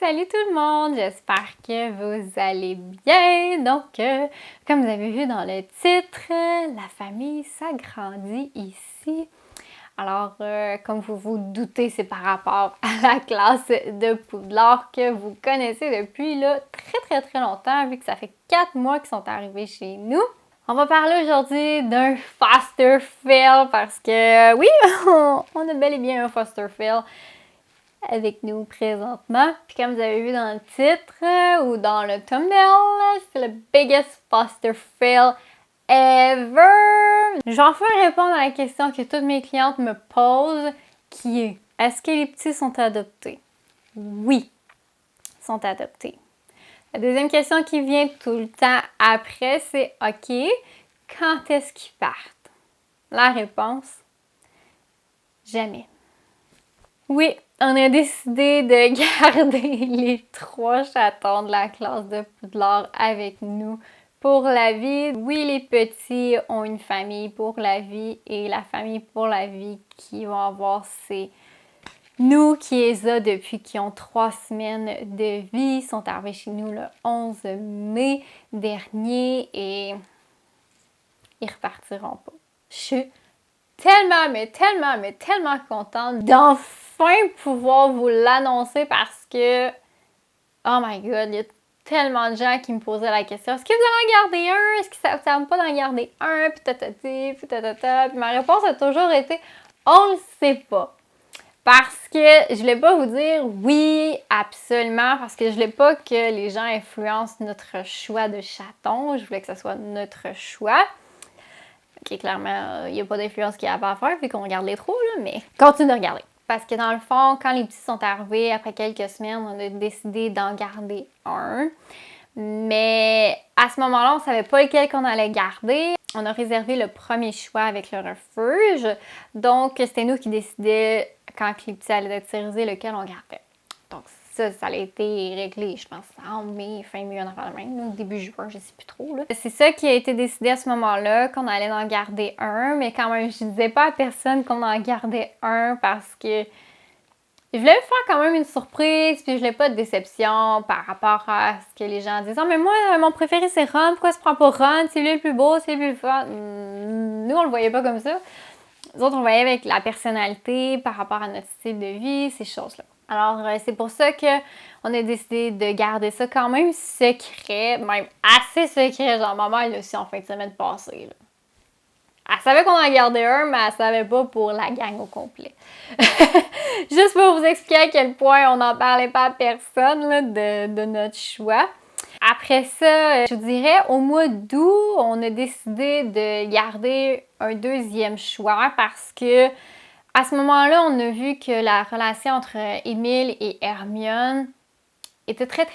Salut tout le monde! J'espère que vous allez bien. Donc, comme vous avez vu dans le titre, la famille s'agrandit ici. Alors, comme vous vous doutez, c'est par rapport à la classe de Poudlard que vous connaissez depuis là, très longtemps, vu que ça fait 4 mois qu'ils sont arrivés chez nous. On va parler aujourd'hui d'un foster fail parce que oui, on a bel et bien un foster fail avec nous présentement. Puis comme vous avez vu dans le titre ou dans le thumbnail, c'est le biggest foster fail ever. Je vais enfin répondre à la question que toutes mes clientes me posent, qui est: est-ce que les petits sont adoptés? Oui, ils sont adoptés. La deuxième question qui vient tout le temps après, c'est OK, quand est-ce qu'ils partent? La réponse: jamais. Oui, on a décidé de garder les 3 chatons de la classe de Poudlard avec nous pour la vie. Oui, les petits ont une famille pour la vie et la famille pour la vie qu'ils vont avoir, c'est nous qui les a depuis qu'ils ont 3 semaines de vie. Ils sont arrivés chez nous le 11 mai dernier et ils repartiront pas. Je suis tellement contente d'enfin pouvoir vous l'annoncer parce que, oh my god, il y a tellement de gens qui me posaient la question: est-ce que vous allez en garder un? Est-ce que ça ne tente pas d'en garder un? Puis tatati, puis tatata. Puis ma réponse a toujours été: on le sait pas. Parce que je voulais pas vous dire oui, absolument, parce que je voulais pas que les gens influencent notre choix de chaton. Je voulais que ce soit notre choix. OK, clairement, il n'y a pas d'influence qu'il y a à faire vu qu'on regarde les trous, là, mais continue de regarder. Parce que dans le fond, quand les petits sont arrivés, après quelques semaines, on a décidé d'en garder un. Mais à ce moment-là, on ne savait pas lequel qu'on allait garder. On a réservé le premier choix avec le refuge. Donc, c'était nous qui décidions, quand les petits allaient être stérilisés, lequel on gardait. Donc, ça a été réglé, je pense, en mai, fin mai, au début juin, je sais plus trop. C'est ça qui a été décidé à ce moment-là, qu'on allait en garder un, mais quand même, je disais pas à personne qu'on en gardait un parce que je voulais faire quand même une surprise, puis je voulais pas de déception par rapport à ce que les gens disent. « Oh, mais moi, mon préféré, c'est Ron. Pourquoi tu prends pas Ron? C'est lui le plus beau, c'est lui le fun. » Nous, on le voyait pas comme ça. Nous autres, on le voyait avec la personnalité, par rapport à notre style de vie, ces choses-là. Alors, c'est pour ça qu'on a décidé de garder ça quand même secret, même assez secret. Genre, maman, elle l'a su en fin de semaine passée. Là. Elle savait qu'on en gardait un, mais elle savait pas pour la gang au complet. Juste pour vous expliquer à quel point on n'en parlait pas à personne là, de notre choix. Après ça, je vous dirais, au mois d'août, on a décidé de garder un deuxième choix parce que à ce moment-là, on a vu que la relation entre Émile et Hermione était très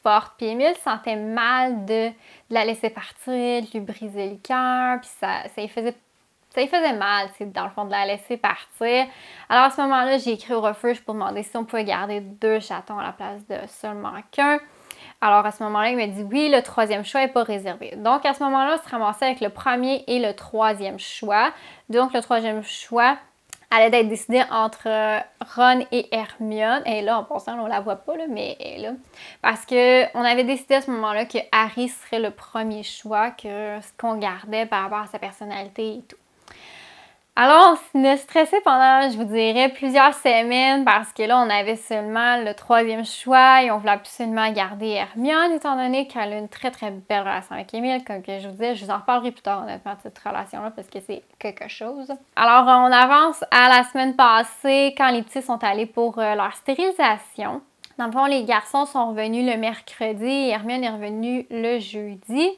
forte. Puis Émile sentait mal de la laisser partir, de lui briser le cœur, puis ça lui faisait mal, dans le fond, de la laisser partir. Alors à ce moment-là, j'ai écrit au refuge pour demander si on pouvait garder 2 chatons à la place de seulement qu'un. Alors à ce moment-là, il m'a dit oui, le 3e choix n'est pas réservé. Donc à ce moment-là, on se ramassait avec le 1er et le 3e choix. Donc le 3e choix allait être décidé entre Ron et Hermione. Et là, en passant, on la voit pas, là, mais elle est là. Parce qu'on avait décidé à ce moment-là que Harry serait le premier choix, que ce qu'on gardait par rapport à sa personnalité et tout. Alors, on a stressé pendant, je vous dirais, plusieurs semaines parce que là, on avait seulement le 3e choix et on voulait absolument garder Hermione étant donné qu'elle a une très belle relation avec Émile. Comme que je vous disais, je vous en reparlerai plus tard honnêtement de cette relation-là parce que c'est quelque chose. Alors, on avance à la semaine passée quand les petits sont allés pour leur stérilisation. Dans le fond, les garçons sont revenus le mercredi et Hermione est revenue le jeudi.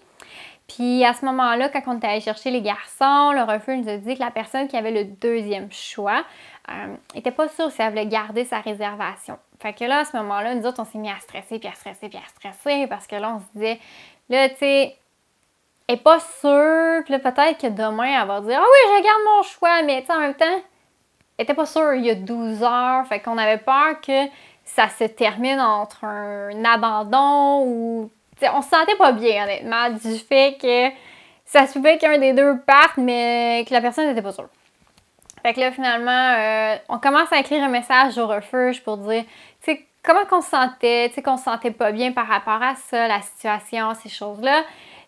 Puis à ce moment-là, quand on est allé chercher les garçons, le refuge nous a dit que la personne qui avait le 2e choix était pas sûre si elle voulait garder sa réservation. Fait que là, à ce moment-là, nous autres, on s'est mis à stresser parce que là, on se disait, là, tu sais, elle est pas sûre, puis là, peut-être que demain, elle va dire « Ah oui, je garde mon choix », mais tu sais, en même temps, elle était pas sûre il y a 12 heures, fait qu'on avait peur que ça se termine entre un abandon ou... T'sais, on se sentait pas bien, honnêtement, du fait que ça se pouvait qu'un des deux parte, mais que la personne n'était pas sûre. Fait que là, finalement, on commence à écrire un message au refuge pour dire, tu sais, comment qu'on se sentait, tu sais, qu'on se sentait pas bien par rapport à ça, la situation, ces choses-là.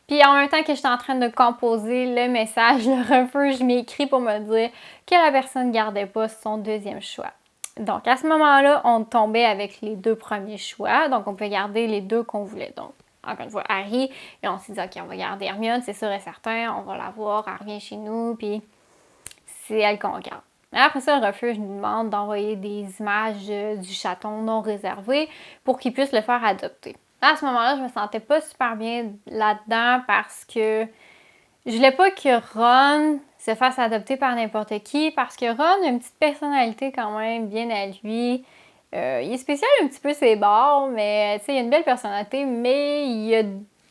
Puis en même temps que j'étais en train de composer le message, le refuge m'écrit pour me dire que la personne ne gardait pas son deuxième choix. Donc à ce moment-là, on tombait avec les 2 premiers choix. Donc on peut garder les 2 qu'on voulait. Donc encore une fois, Harry, et on s'est dit, OK, on va garder Hermione, c'est sûr et certain, on va la voir, elle revient chez nous, puis c'est elle qu'on garde. Après ça, le refuge nous demande d'envoyer des images du chaton non réservé pour qu'il puisse le faire adopter. À ce moment-là, je me sentais pas super bien là-dedans parce que je voulais pas que Ron se fasse adopter par n'importe qui parce que Ron a une petite personnalité quand même bien à lui. Il est spécial un petit peu ses bords, mais tu sais, il a une belle personnalité, mais il y a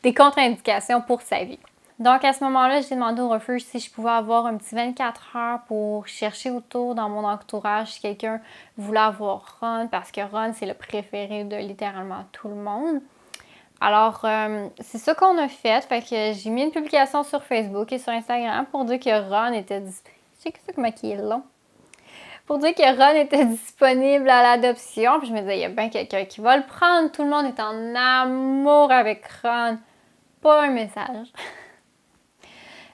des contre-indications pour sa vie. Donc, à ce moment-là, j'ai demandé au refuge si je pouvais avoir un petit 24 heures pour chercher autour dans mon entourage si quelqu'un voulait avoir Ron, parce que Ron, c'est le préféré de littéralement tout le monde. Alors, c'est ça qu'on a fait. Fait que j'ai mis une publication sur Facebook et sur Instagram pour dire que Ron était disponible. Tu sais ça comment il est long? Pour dire que Ron était disponible à l'adoption. Puis je me disais, il y a bien quelqu'un qui va le prendre. Tout le monde est en amour avec Ron. Pas un message.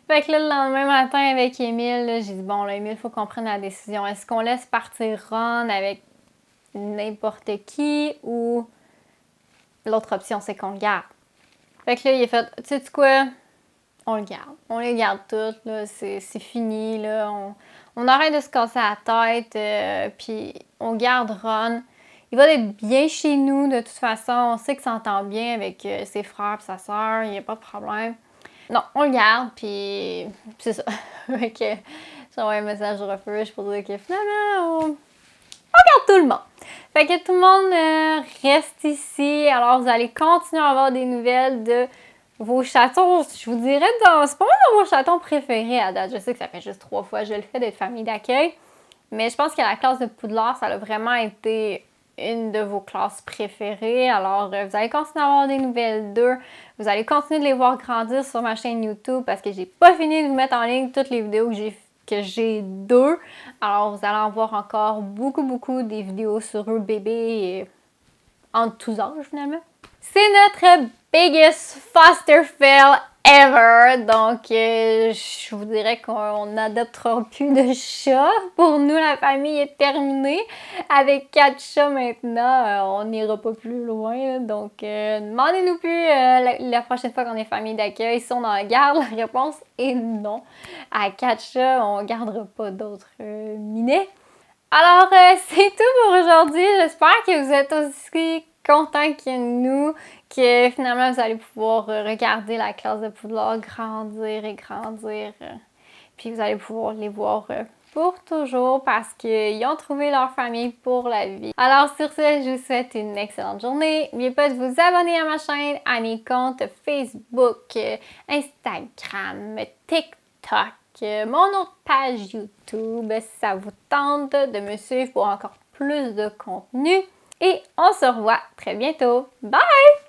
Fait que là, le lendemain matin, avec Émile, j'ai dit, bon, là, Émile, il faut qu'on prenne la décision. Est-ce qu'on laisse partir Ron avec n'importe qui ou l'autre option, c'est qu'on le garde? Fait que là, il a fait, tu sais quoi? On le garde. On les garde toutes, là. C'est fini, là. On arrête de se casser la tête, puis on garde Ron. Il va être bien chez nous, de toute façon. On sait qu'il s'entend bien avec ses frères et sa sœur. Il n'y a pas de problème. Non, on le garde, puis c'est ça. Fait que j'ai envoyé un message au refuge pour dire que finalement, on garde tout le monde. Fait que tout le monde reste ici. Alors, vous allez continuer à avoir des nouvelles de vos chatons. Je vous dirais, c'est pas mal dans vos chatons préférés à date. Je sais que ça fait juste 3 fois que je le fais d'être famille d'accueil. Mais je pense que la classe de Poudlard, ça a vraiment été une de vos classes préférées. Alors, vous allez continuer à avoir des nouvelles d'eux. Vous allez continuer de les voir grandir sur ma chaîne YouTube parce que j'ai pas fini de vous mettre en ligne toutes les vidéos que j'ai d'eux. Alors, vous allez en voir encore beaucoup des vidéos sur eux, bébés et en tous âges, finalement. C'est notre biggest foster fail ever. Donc, je vous dirais qu'on n'adoptera plus de chats. Pour nous, la famille est terminée. Avec 4 chats maintenant, on n'ira pas plus loin. Donc, demandez-nous plus la prochaine fois qu'on est famille d'accueil si on en garde. La réponse est non. À 4 chats, on ne gardera pas d'autres minets. Alors, c'est tout pour aujourd'hui. J'espère que vous êtes aussi contents que nous, que finalement vous allez pouvoir regarder la classe de Poudlard grandir et grandir. Puis vous allez pouvoir les voir pour toujours parce qu'ils ont trouvé leur famille pour la vie. Alors sur ce, je vous souhaite une excellente journée. N'oubliez pas de vous abonner à ma chaîne, à mes comptes Facebook, Instagram, TikTok, mon autre page YouTube. Si ça vous tente de me suivre pour encore plus de contenu. Et on se revoit très bientôt. Bye!